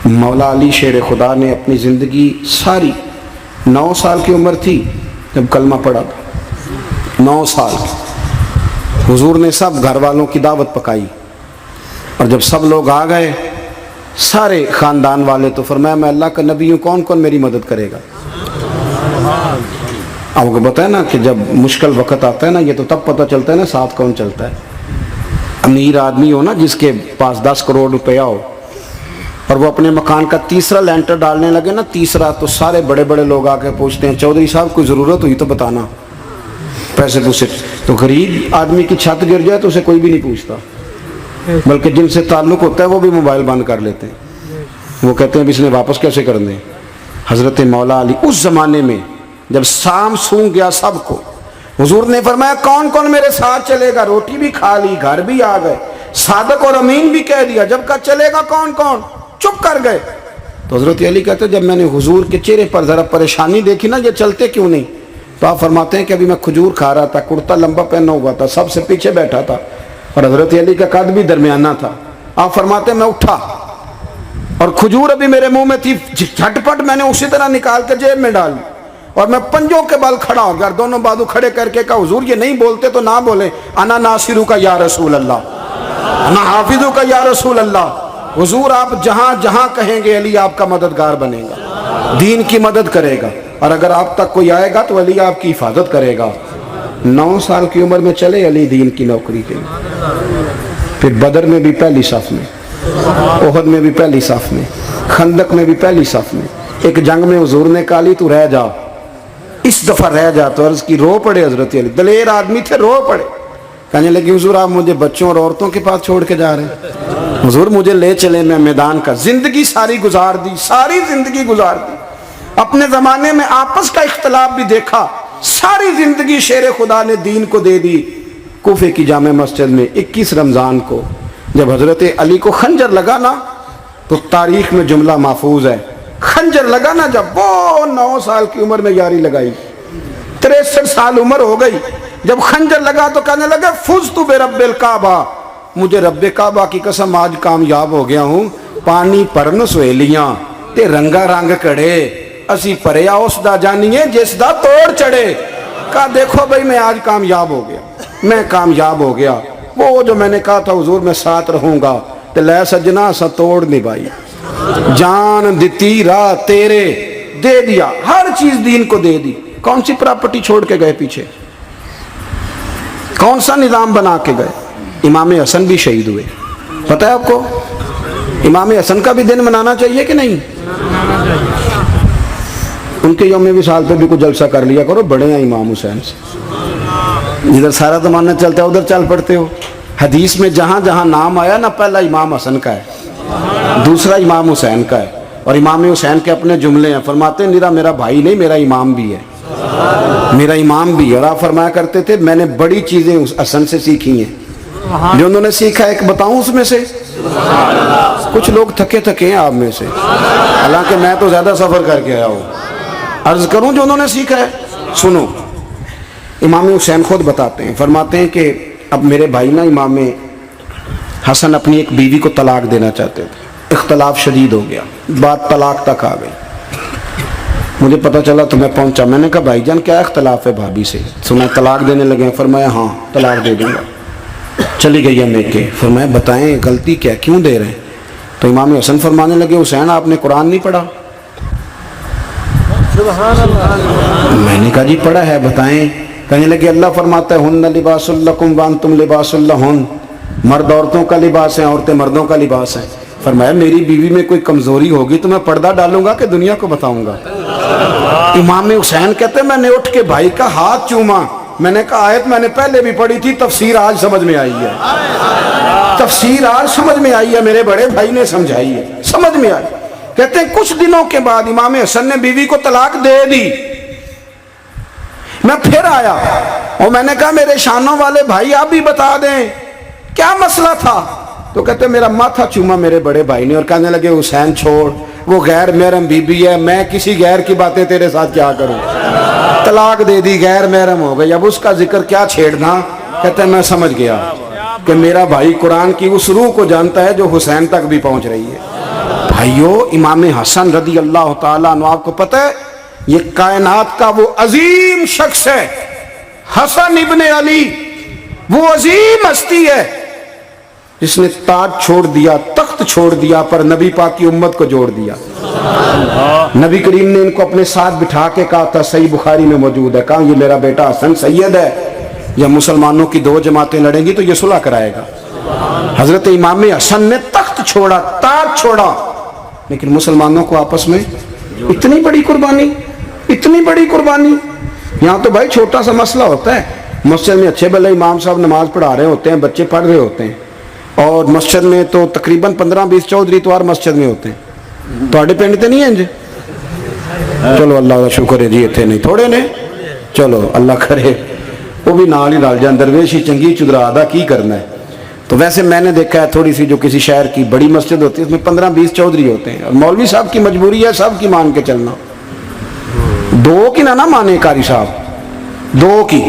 مولا علی شیر خدا نے اپنی زندگی ساری 9 سال کی عمر تھی جب کلمہ پڑھا تھا، 9 سال حضور نے سب گھر والوں کی دعوت پکائی، اور جب سب لوگ آ گئے سارے خاندان والے، تو فرمایا میں اللہ کا نبی ہوں، کون کون میری مدد کرے گا؟ آپ کو پتہ ہے نا کہ جب مشکل وقت آتا ہے نا، یہ تو تب پتہ چلتا ہے نا ساتھ کون چلتا ہے۔ امیر آدمی ہو نا جس کے پاس 10 کروڑ روپیہ ہو اور وہ اپنے مکان کا تیسرا لینٹر ڈالنے لگے نا، تیسرا، تو سارے بڑے بڑے لوگ آ کے پوچھتے ہیں چودھری صاحب کوئی ضرورت ہوئی تو بتانا، پیسے پوچھے۔ تو غریب آدمی کی چھت گر جائے تو اسے کوئی بھی نہیں پوچھتا، بلکہ جن سے تعلق ہوتا ہے وہ بھی موبائل بند کر لیتے ہیں، وہ کہتے ہیں اب اس نے واپس کیسے کرنے۔ حضرت مولا علی اس زمانے میں جب سام سونگ گیا سب کو، حضور نے فرمایا کون کون میرے ساتھ چلے گا؟ روٹی بھی کھا لی، گھر بھی آ گئے، صادق اور امین بھی کہہ دیا، جب کہا چلے گا کون کون؟ چپ کر گئے۔ تو حضرت علی کہتے جب میں نے حضور کے چہرے پر ذرا پریشانی دیکھی نا، یہ چلتے کیوں نہیں؟ تو آپ فرماتے ہیں کہ ابھی میں کھجور کھا رہا تھا، کرتا لمبا پہنا ہوا تھا، سب سے پیچھے بیٹھا تھا، اور حضرت علی کا قد بھی درمیانہ تھا۔ آپ فرماتے ہیں میں اٹھا اور کھجور ابھی میرے منہ میں تھی، جھٹ پٹ میں نے اسی طرح نکال کے جیب میں ڈالی، اور میں پنجوں کے بل کھڑا ہو گیا، دونوں بازو کھڑے کر کے کہا حضور یہ نہیں بولتے تو نہ بولیں، انا ناصرو کا یا رسول اللہ، انا حافظو کا یا رسول اللہ۔ حضور آپ جہاں جہاں کہیں گے علی آپ کا مددگار بنے گا، دین کی مدد کرے گا، اور اگر آپ تک کوئی آئے گا تو علی آپ کی حفاظت کرے گا۔ 9 سال کی عمر میں چلے علی دین کی نوکری کے لیے، پھر بدر میں بھی پہلی صف میں، احد میں بھی پہلی صف میں، خندق میں بھی پہلی صف میں۔ ایک جنگ میں حضور نے کہا علی تو رہ جا، اس دفعہ رہ جا، تو عرض کی رو پڑے حضرت علی، دلیر آدمی تھے، رو پڑے، کہنے لگے حضور آپ مجھے بچوں اور عورتوں کے پاس چھوڑ کے جا رہے ہیں، حضور مجھے لے چلے، میں میدان کا زندگی ساری گزار دی، ساری زندگی گزار دی، اپنے زمانے میں آپس کا اختلاف بھی دیکھا، ساری زندگی شیر خدا نے دین کو دے دی۔ کوفے کی جامع مسجد میں 21 رمضان کو جب حضرت علی کو خنجر لگا نا، تو تاریخ میں جملہ محفوظ ہے، خنجر لگا نا جب، وہ 9 سال کی عمر میں یاری لگائی، 63 سال عمر ہو گئی، جب خنجر لگا تو کہنے لگے فزت برب الکعبہ، مجھے رب کعبہ کی قسم آج کامیاب ہو گیا ہوں، پانی پرن سویلیاں تے رنگا رنگ کڑے، اسی پریا اس دا جانیے جس دا توڑ چڑھے۔ کہا دیکھو بھئی میں آج کامیاب ہو گیا، میں کامیاب ہو گیا، وہ جو میں نے کہا تھا حضور میں ساتھ رہوں گا، تے لے سجنا سا توڑ نبھائی، جان دیتی راہ تیرے، دے دیا ہر چیز دین کو دے دی۔ کون سی پراپرٹی چھوڑ کے گئے پیچھے؟ کون سا نظام بنا کے گئے؟ امام حسن بھی شہید ہوئے، پتہ ہے آپ کو؟ امام حسن کا بھی دن منانا چاہیے کہ نہیں؟ ان کے یوم وصال پہ بھی کچھ جلسہ کر لیا کرو، بڑے ہیں امام حسین سے، جدھر سارا زمانہ چلتا ہے ادھر چل پڑتے ہو۔ حدیث میں جہاں جہاں نام آیا نا، پہلا امام حسن کا ہے، دوسرا امام حسین کا ہے، اور امام حسین کے اپنے جملے ہیں، فرماتے ہیں نیرا میرا بھائی نہیں، میرا امام بھی ہے، میرا امام بھی ہے۔ اور آپ فرمایا کرتے تھے میں نے بڑی چیزیں اس حسن سے سیکھی ہیں، جو انہوں نے سیکھا ایک بتاؤں اس میں سے؟ کچھ لوگ تھکے تھکے ہیں آپ میں سے، حالانکہ میں تو زیادہ سفر کر کے آیا ہوں، عرض کروں جو انہوں نے سیکھا ہے؟ سنو، امام حسین خود بتاتے ہیں، فرماتے ہیں کہ اب میرے بھائی نا امام حسن اپنی ایک بیوی کو طلاق دینا چاہتے تھے، اختلاف شدید ہو گیا، بات طلاق تک آ گئی، مجھے پتہ چلا تو میں پہنچا، میں نے کہا بھائی جان کیا اختلاف ہے بھابی سے؟ سنا طلاق دینے لگے ہیں، فرمایا ہاں طلاق دے دوں گا۔ چلی گئی ہے میکے، فرمایا بتائیں غلطی کیا، کیوں دے رہے ہیں؟ تو امام حسن فرمانے لگے حسین آپ نے قرآن نہیں پڑھا؟ میں نے کہا جی پڑھا ہے، بتائیں۔ کہنے لگے اللہ فرماتا ہے ہن لباس لکم وانتم لباس لہن، مرد عورتوں کا لباس ہے، عورتیں مردوں کا لباس ہیں۔ فرمایا میری بیوی میں کوئی کمزوری ہوگی تو میں پردہ ڈالوں گا کہ دنیا کو بتاؤں گا؟ امام حسین کہتے ہیں میں نے اٹھ کے بھائی کا ہاتھ چوما، میں نے کہا آیت میں نے پہلے بھی پڑھی تھی، تفسیر آج سمجھ میں آئی ہے، تفسیر آج سمجھ میں آئی ہے، میرے بڑے بھائی نے سمجھائی ہے، سمجھ میں آئی۔ کہتے ہیں کچھ دنوں کے بعد امام حسن نے بیوی کو طلاق دے دی، میں پھر آیا اور میں نے کہا میرے شانوں والے بھائی آپ بھی بتا دیں کیا مسئلہ تھا؟ تو کہتے میرا ماتھا چوما میرے بڑے بھائی نے، اور کہنے لگے حسین چھوڑ، وہ غیر محرم بی بی ہے، میں کسی غیر کی باتیں تیرے ساتھ کیا کروں، طلاق دے دی، غیر محرم ہو گئی، اب اس کا ذکر کیا چھیڑنا۔ کہتے ہیں میں سمجھ گیا کہ میرا بھائی قرآن کی اس روح کو جانتا ہے جو حسین تک بھی پہنچ رہی ہے۔ بھائیو امام حسن رضی اللہ تعالیٰ عنہ، آپ کو پتہ ہے یہ کائنات کا وہ عظیم شخص ہے، حسن ابن علی، وہ عظیم ہستی ہے جس نے تاج چھوڑ دیا، تخت چھوڑ دیا، پر نبی پاک کی امت کو جوڑ دیا۔ نبی کریم نے ان کو اپنے ساتھ بٹھا کے کہا تھا، صحیح بخاری میں موجود ہے، کہا یہ میرا بیٹا حسن سید ہے، جب مسلمانوں کی دو جماعتیں لڑیں گی تو یہ صلح کرائے گا۔ حضرت امام حسن نے تخت چھوڑا، تاج چھوڑا، لیکن مسلمانوں کو آپس میں اتنی بڑی قربانی، اتنی بڑی قربانی۔ یہاں تو بھائی چھوٹا سا مسئلہ ہوتا ہے، مسجد میں اچھے بھلے امام صاحب نماز پڑھا رہے ہوتے ہیں، بچے پڑھ رہے ہوتے ہیں، اور مسجد میں تو تقریباً 15-20 چودھری اتوار مسجد میں ہوتے ہیں، تو پنڈ تے نہیں ہیں جی؟ چلو اللہ کا شکر ہے جی، اتنے نہیں تھوڑے نے، چلو اللہ کرے وہ بھی نال ہی رل جان، درویش ہی چنگی چدرا دا کی کرنا ہے۔ تو ویسے میں نے دیکھا ہے تھوڑی سی جو کسی شہر کی بڑی مسجد ہوتی ہے اس میں 15-20 چودھری ہوتے ہیں، اور مولوی صاحب کی مجبوری ہے سب کی مان کے چلنا، دو کی نہ مانے قاری صاحب، دو کی۔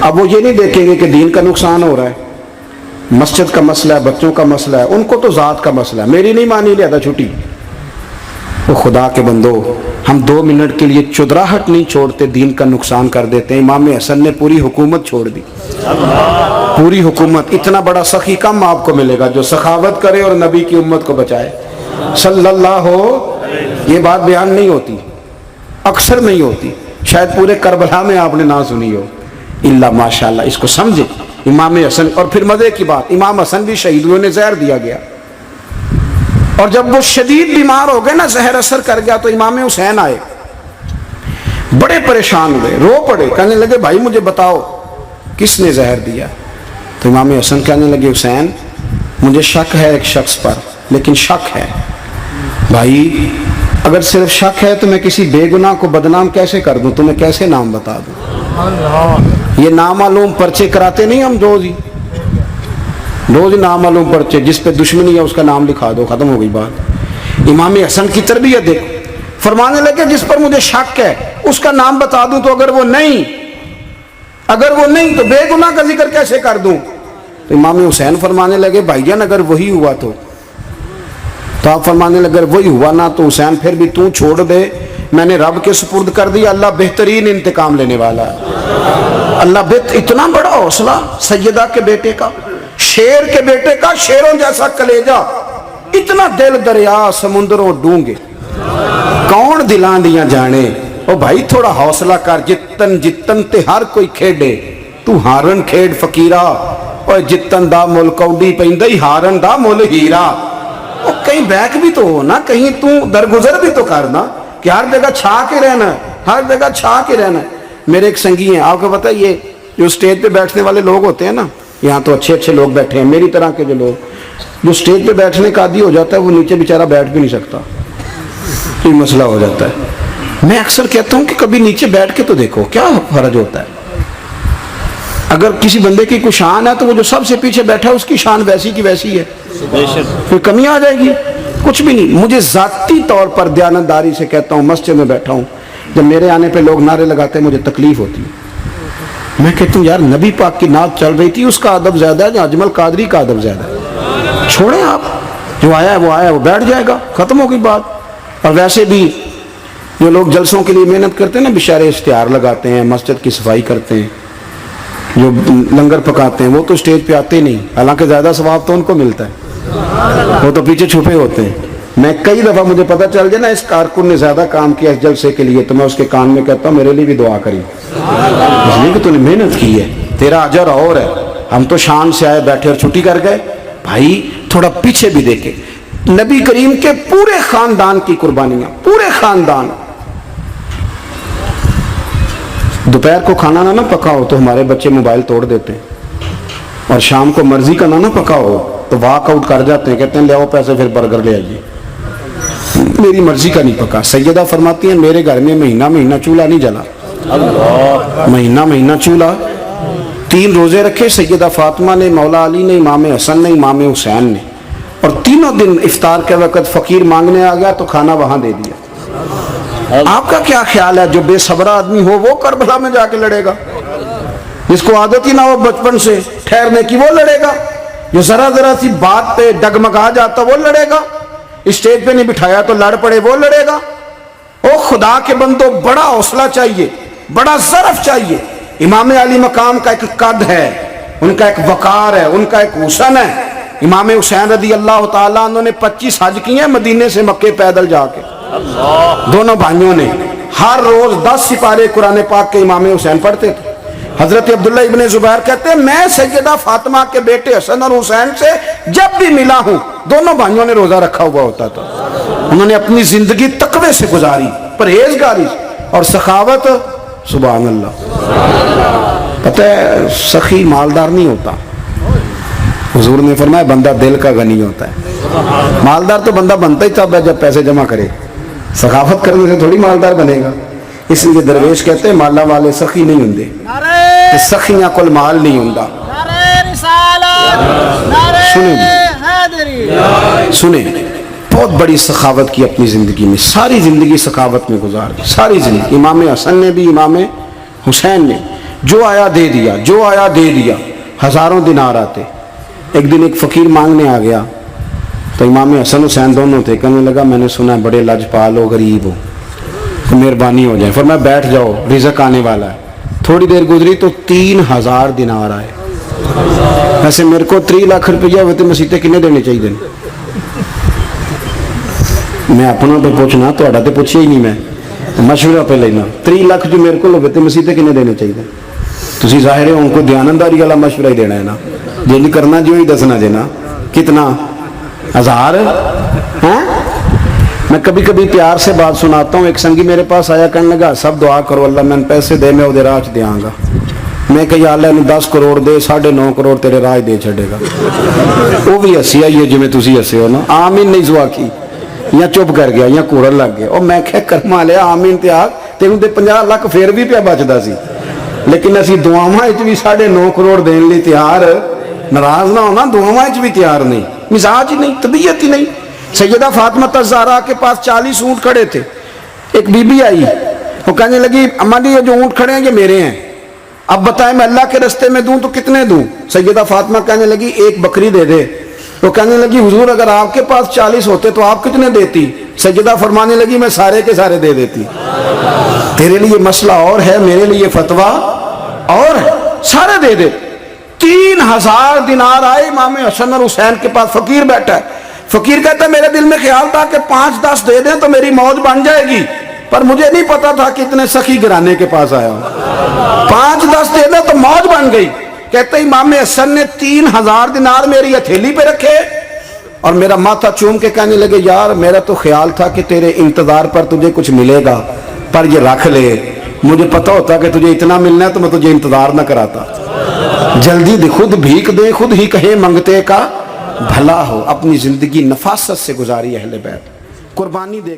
اب وہ یہ نہیں دیکھیں گے کہ دین کا نقصان ہو رہا ہے، مسجد کا مسئلہ ہے، بچوں کا مسئلہ ہے، ان کو تو ذات کا مسئلہ ہے، میری نہیں مانی لیا چھٹی۔ وہ خدا کے بندو، ہم 2 منٹ کے لیے چدراہٹ نہیں چھوڑتے، دین کا نقصان کر دیتے ہیں۔ امام حسن نے پوری حکومت چھوڑ دی، پوری حکومت۔ اتنا بڑا سخی کم آپ کو ملے گا جو سخاوت کرے اور نبی کی امت کو بچائے صلی اللہ ہو۔ یہ بات بیان نہیں ہوتی، اکثر نہیں ہوتی، شاید پورے کربلا میں آپ نے نہ سنی ہو، اللہ ماشاءاللہ۔ اس کو سمجھے امام حسن۔ اور پھر مزے کی بات، امام حسن بھی شہید ہوئے، انہیں زہر دیا گیا، اور جب وہ شدید بیمار ہو گئے نا، زہر اثر کر گیا، تو امام حسین آئے، بڑے پریشان ہوئے، رو پڑے، کہنے لگے بھائی مجھے بتاؤ کس نے زہر دیا؟ تو امام حسن کہنے لگے حسین مجھے شک ہے ایک شخص پر، لیکن شک ہے بھائی، اگر صرف شک ہے تو میں کسی بے گناہ کو بدنام کیسے کر دوں، تمہیں کیسے نام بتا دوں؟ یہ نامعلوم پرچے کراتے نہیں ہم روز نامعلوم پرچے، جس پہ دشمنی ہے اس کا نام لکھا دو، ختم ہو گئی بات۔ امام حسن کی تربیت دیکھو، فرمانے لگے جس پر مجھے شک ہے اس کا نام بتا دوں، تو اگر وہ نہیں تو بے گناہ کا ذکر کیسے کر دوں؟ تو امام حسین فرمانے لگے بھائی جان اگر وہی ہوا تو آپ فرمانے لگے اگر وہی ہوا نا تو حسین پھر بھی تو چھوڑ دے، میں نے رب کے سپرد کر دیا، اللہ بہترین انتقام لینے والا ہے۔ اللہ اتنا بڑا حوصلہ سیدہ کے بیٹے کا، شیر کے بیٹے کا، شیروں جیسا کلیجہ، اتنا دل دریا سمندروں ڈونگے، کون دلان دیا جانے۔ او بھائی تھوڑا حوصلہ کر، جتن تے ہر کوئی کھیڑے، تو ہارن کھیڑ فقیرہ، اور جتن دا مل کوڈی پیندئی ہارن دا مل ہیرا۔ او کہیں بیک بھی تو ہو نا، کہیں تو درگزر بھی تو کرنا، کہ ہر جگہ چھا کے رہنا ہے، ہر جگہ چھا کے رہنا ہے۔ میرے ایک سنگی ہیں، آپ کو پتہ ہے یہ جو سٹیج پہ بیٹھنے والے لوگ ہوتے ہیں نا، یہاں تو اچھے لوگ بیٹھے ہیں، میری طرح کے جو لوگ جو سٹیج پہ بیٹھنے کا عادی ہو جاتا ہے وہ نیچے بیچارہ بیٹھ بھی نہیں سکتا، یہ مسئلہ ہو جاتا ہے۔ میں اکثر کہتا ہوں کہ کبھی نیچے بیٹھ کے تو دیکھو کیا فرض ہوتا ہے۔ اگر کسی بندے کی کوئی شان ہے تو وہ جو سب سے پیچھے بیٹھا ہے اس کی شان ویسی کی ویسی ہے، کوئی کمی آ جائے گی؟ کچھ بھی نہیں۔ مجھے ذاتی طور پر دیانتداری سے کہتا ہوں، مسجد میں بیٹھا ہوں، جب میرے آنے پہ لوگ نعرے لگاتے ہیں مجھے تکلیف ہوتی ہے۔ میں کہتا ہوں یار نبی پاک کی نعت چل رہی تھی، اس کا ادب زیادہ ہے یا اجمل قادری کا ادب زیادہ ہے؟ چھوڑیں آپ، جو آیا ہے وہ بیٹھ جائے گا، ختم ہو گئی بات۔ اور ویسے بھی جو لوگ جلسوں کے لیے محنت کرتے ہیں نا، بیچارے اشتہار لگاتے ہیں، مسجد کی صفائی کرتے ہیں، جو لنگر پکاتے ہیں، وہ تو اسٹیج پہ آتے نہیں، حالانکہ زیادہ ثواب تو ان کو ملتا ہے، وہ تو پیچھے چھپے ہوتے ہیں۔ میں کئی دفعہ مجھے پتہ چل جائے نا اس کارکن نے زیادہ کام کیا اس جلسے کے لیے، تو میں اس کے کان میں کہتا ہوں میرے لیے بھی دعا کری، اس لیے کہ تو نے محنت کی ہے، تیرا اجر اور ہے۔ ہم تو شان سے آئے بیٹھے اور چھٹی کر گئے۔ بھائی تھوڑا پیچھے بھی دیکھے، نبی کریم کے پورے خاندان کی قربانیاں، پورے خاندان۔ دوپہر کو کھانا نہ پکا ہو تو ہمارے بچے موبائل توڑ دیتے ہیں، اور شام کو مرضی کا نہ پکا ہو تو واک آؤٹ کر جاتے ہیں، کہتے ہیں لے آؤ پیسے پھر برگر لے آئیے، میری مرضی کا نہیں پکا۔ سیدہ فرماتی ہیں میرے گھر میں مہینہ چولہا نہیں جلا، مہینہ چولہا۔ 3 روزے رکھے سیدہ فاطمہ نے، مولا علی نے، امام حسن نے، امام حسین نے، اور تینوں دن افطار کے وقت فقیر مانگنے آ گیا تو کھانا وہاں دے دیا۔ آپ کا کیا خیال ہے جو بے صبر آدمی ہو وہ کربلا میں جا کے لڑے گا؟ جس کو عادت ہی نہ ہو بچپن سے ٹھہرنے کی وہ لڑے گا؟ جو ذرا سی بات پہ ڈگمگا جاتا وہ لڑے گا؟ اسٹیج پہ نہیں بٹھایا تو لڑ پڑے وہ لڑے گا؟ او خدا کے بندو، بڑا حوصلہ چاہیے، بڑا ظرف چاہیے۔ امام علی مقام کا ایک قد ہے، ان کا ایک وقار ہے، ان کا ایک حسن ہے۔ امام حسین رضی اللہ تعالیٰ عنہ نے 25 حج کیے ہیں مدینے سے مکے پیدل جا کے، دونوں بھائیوں نے ہر روز 10 سپارے قرآن پاک کے امام حسین پڑھتے تھے۔ حضرت عبداللہ ابن زبیر کہتے ہیں میں سیدہ فاطمہ کے بیٹے حسن اور حسین سے جب بھی ملا ہوں دونوں بھائیوں نے روزہ رکھا ہوا ہوتا تھا۔ انہوں نے اپنی زندگی تقوی سے گزاری، پرہیزگاری اور سخاوت۔ سبحان اللہ۔ پتہ ہے سخی مالدار نہیں ہوتا، حضور نے فرمایا بندہ دل کا غنی ہوتا ہے۔ مالدار تو بندہ بنتا ہی تب ہے جب پیسے جمع کرے، سخاوت کرنے سے تھوڑی مالدار بنے گا۔ اس لیے درویش کہتے ہیں مالا والے سخی نہیں ہوندے، سخیاں کول مال نہیں ہوندا۔ سنیں بہت بڑی سخاوت کی اپنی زندگی میں، ساری زندگی سخاوت میں گزار دی، ساری زندگی۔ امام حسن نے بھی، امام حسین نے جو آیا دے دیا، جو آیا دے دیا، ہزاروں دینار آتے۔ ایک دن ایک فقیر مانگنے آ گیا تو امام حسن حسین دونوں تھے، کہنے لگا میں نے سنا بڑے لجپال ہو، غریب ہو، مہربانی ہو جائے۔ فرمایا بیٹھ جاؤ رزق آنے والا ہے۔ تھوڑی دیر گزری تو 3000 دینار آئے۔ ویسے میرے کو 3 لاکھ روپیہ ہوئے تو مسیطے کنے دینے چاہیے؟ میں اپنا تو پوچھنا، تھوڑا تو پوچھیا ہی نہیں، میں مشورہ پہ لینا۔ 3 لاکھ جو میرے کو ہوئے تو مسیطے کنے دینے چاہیے؟ تسی ظاہر ہے ان کو دیانتداری والا مشورہ ہی دینا ہے نا، جو نہیں کرنا جو ہی دسنا جے نا۔ کتنا 1000 ہیں؟ میں کبھی کبھی پیار سے بات سناتا ہوں۔ ایک سنگی میرے پاس آیا، کہنے لگا سب دعا کرو اللہ میں پیسے دے میں ادھر راج دیاں گا۔ میں کہ یا اللہ 10 کروڑ دے، 9.5 کروڑ تیرے راج دے چھڑے گا۔ وہ بھی ہسی آئی ہے جو میں تسی ہسے ہو نا، آمین نہیں زوا کی، یا چپ کر گیا یا کوڑن لگ گیا۔ اور میں کہ کرما لیا آمین تے آگ تینوں تے 50 لاکھ پھر بھی پیا بچدا سی، لیکن اسی دعاواں وچ بھی 9.5 کروڑ دین لئی تیار، ناراض نہ ہونا، دعاواں وچ بھی تیار نہیں، مزاج ہی نہیں، طبیعت ہی نہیں۔ سیدہ فاطمہ الزہرا کے پاس 40 اونٹ کھڑے تھے۔ ایک بی بی آئی، وہ کہنے لگی اماں جی یہ جو اونٹ کھڑے ہیں یہ میرے ہیں، اب بتائیں میں اللہ کے رستے میں دوں تو کتنے دوں؟ سیدہ فاطمہ کہنے لگی 1 بکری دے دے۔ وہ کہنے لگی حضور اگر آپ کے پاس 40 ہوتے تو آپ کتنے دیتی؟ سیدہ فرمانے لگی میں سارے کے سارے دے دیتی۔ تیرے لیے مسئلہ اور ہے، میرے لیے فتویٰ اور ہے، سارے دے دے۔ 3000 دینار آئے امام حسن اور حسین کے پاس۔ فقیر بیٹھا ہے، فقیر کہتا ہے میرے دل میں خیال تھا کہ 5-10 دے دیں تو میری موج بن جائے گی، پر مجھے نہیں پتا تھا کہ اتنے سخی گھرانے کے پاس آیا ہوں۔ 5-10 دے دیں تو موج بن گئی۔ کہتے امام حسن نے 3000 دینار میری ہتھیلی پہ رکھے اور میرا ماتھا چوم کے کہنے لگے یار میرا تو خیال تھا کہ تیرے انتظار پر تجھے کچھ ملے گا، پر یہ رکھ لے، مجھے پتا ہوتا کہ تجھے اتنا ملنا ہے تو میں تجھے انتظار نہ کراتا۔ جلدی دے، خود بھیک دے، خود ہی کہے منگتے کا بھلا ہو۔ اپنی زندگی نفاست سے گزاری اہل بیت، قربانی دے